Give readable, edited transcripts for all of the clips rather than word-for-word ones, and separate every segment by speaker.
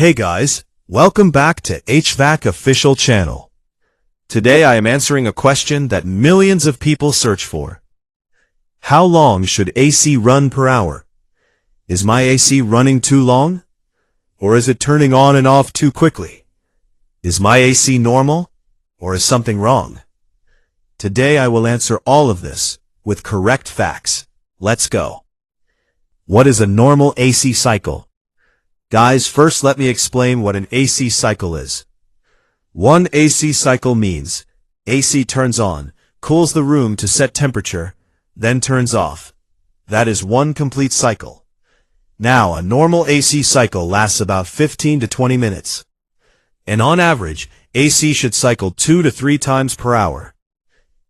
Speaker 1: Hey guys, welcome back to HVAC Official Channel. Today I am answering a question that millions of people search for. How long should AC run per hour? Is my AC running too long? Or is it turning on and off too quickly? Is my AC normal? Or is something wrong? Today I will answer all of this with correct facts. Let's go. What is a normal AC cycle? Guys, first let me explain what an AC cycle is. One AC cycle means AC turns on, cools the room to set temperature, then turns off. That is one complete cycle. Now, a normal AC cycle lasts about 15 to 20 minutes. And on average, AC should cycle 2 to 3 times per hour.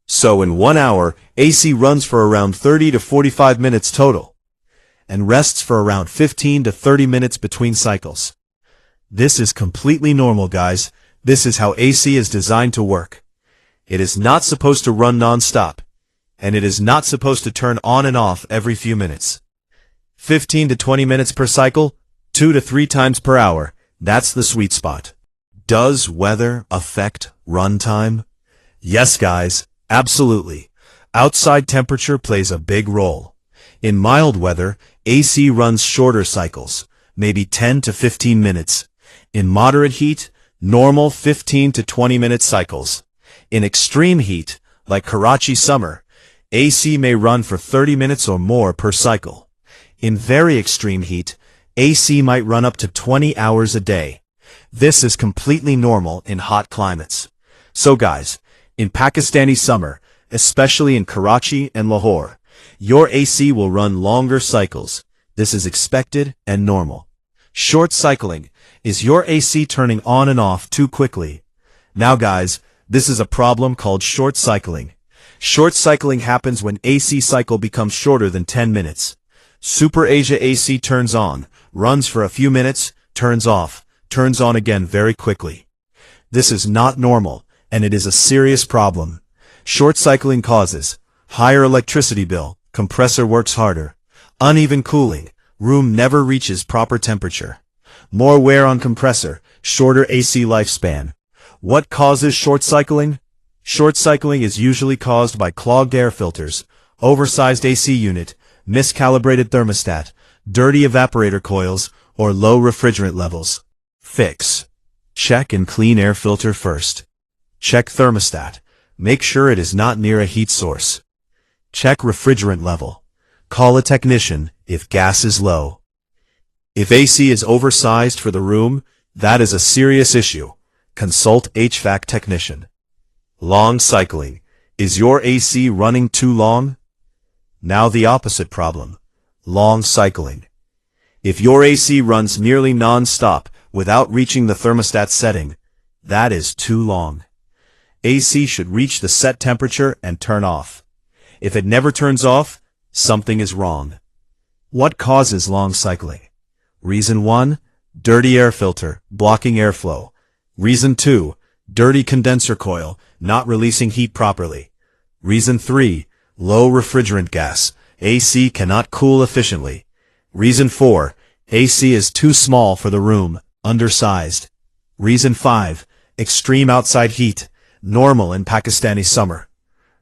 Speaker 1: So in 1 hour, AC runs for around 30 to 45 minutes total, and rests for around 15 to 30 minutes between cycles. This is completely normal, guys. This is how AC is designed to work. It is not supposed to run non-stop, and it is not supposed to turn on and off every few minutes. 15 to 20 minutes per cycle, 2 to 3 times per hour, that's the sweet spot. Does weather affect runtime? Yes, guys, absolutely. Outside temperature plays a big role. In mild weather, AC runs shorter cycles, maybe 10 to 15 minutes. In moderate heat, normal 15 to 20 minute cycles. In extreme heat, like Karachi summer, AC may run for 30 minutes or more per cycle. In very extreme heat, AC might run up to 20 hours a day. This is completely normal in hot climates. So guys, in Pakistani summer, especially in Karachi and Lahore, your AC will run longer cycles. This is expected and normal. Short cycling is your AC turning on and off too quickly. Now guys, this is a problem called short cycling. Short cycling happens when AC cycle becomes shorter than 10 minutes. Super Asia AC turns on, runs for a few minutes, turns off, turns on again very quickly. This is not normal, and it is a serious problem. Short cycling causes higher electricity bill, compressor works harder, uneven cooling, room never reaches proper temperature, more wear on compressor, shorter AC lifespan. What causes short cycling? Short cycling is usually caused by clogged air filters, oversized AC unit, miscalibrated thermostat, dirty evaporator coils, or low refrigerant levels. Fix. Check and clean air filter first. Check thermostat. Make sure it is not near a heat source. Check refrigerant level. Call a technician if gas is low. If AC is oversized for the room, that is a serious issue. Consult HVAC technician. Long cycling. Is your AC running too long? Now the opposite problem. Long cycling. If your AC runs nearly non-stop without reaching the thermostat setting, that is too long. AC should reach the set temperature and turn off. If it never turns off, something is wrong. What causes long cycling? Reason 1, dirty air filter, blocking airflow. Reason 2, dirty condenser coil, not releasing heat properly. Reason 3, low refrigerant gas, AC cannot cool efficiently. Reason 4, AC is too small for the room, undersized. Reason 5, extreme outside heat, normal in Pakistani summer.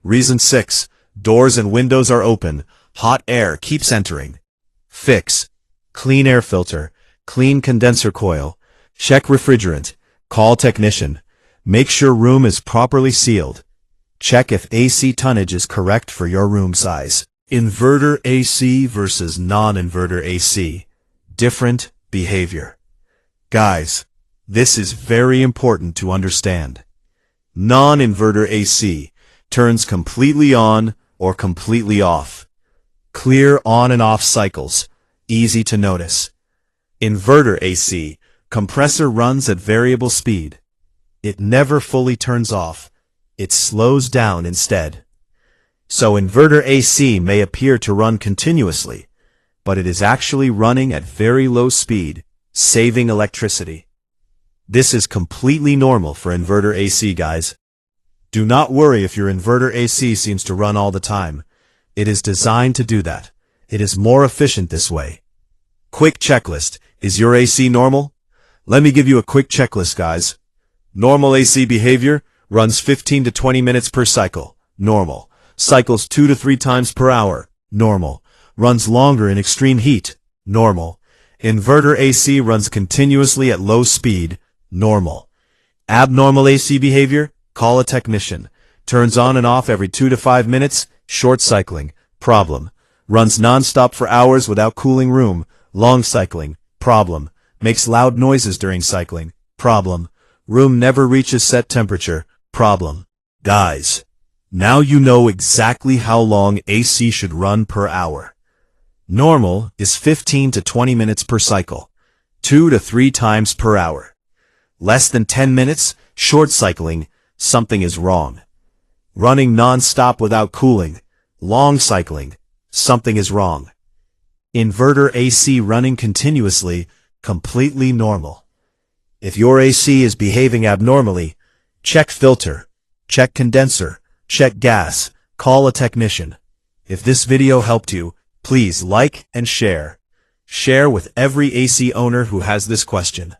Speaker 1: Reason 6, doors and windows are open, hot air keeps entering. Fix. Clean air filter, clean condenser coil, check refrigerant, call technician, make sure room is properly sealed. Check if AC tonnage is correct for your room size. Inverter AC versus non-inverter AC. Different behavior. Guys, this is very important to understand. Non-inverter AC turns completely on or completely off. Clear on and off cycles, easy to notice. Inverter AC, compressor runs at variable speed. It never fully turns off. It slows down instead. So inverter AC may appear to run continuously, but it is actually running at very low speed, saving electricity. This is completely normal for inverter AC, guys. Do not worry if your inverter AC seems to run all the time. It is designed to do that. It is more efficient this way. Quick checklist. Is your AC normal? Let me give you a quick checklist, guys. Normal AC behavior runs 15 to 20 minutes per cycle. Normal. Cycles 2 to 3 times per hour. Normal. Runs longer in extreme heat. Normal. Inverter AC runs continuously at low speed. Normal. Abnormal AC behavior? Call a technician. Turns on and off every 2 to 5 minutes. Short cycling. Problem. Runs non-stop for hours without cooling room. Long cycling. Problem. Makes loud noises during cycling. Problem. Room never reaches set temperature. Problem. Guys, now you know exactly how long AC should run per hour. Normal is 15 to 20 minutes per cycle. 2 to 3 times per hour. Less than 10 minutes, short cycling, something is wrong. Running non-stop without cooling, long cycling, something is wrong. Inverter AC running continuously, completely normal. If your AC is behaving abnormally, check filter, check condenser, check gas, call a technician. If this video helped you, please like and share. Share with every AC owner who has this question.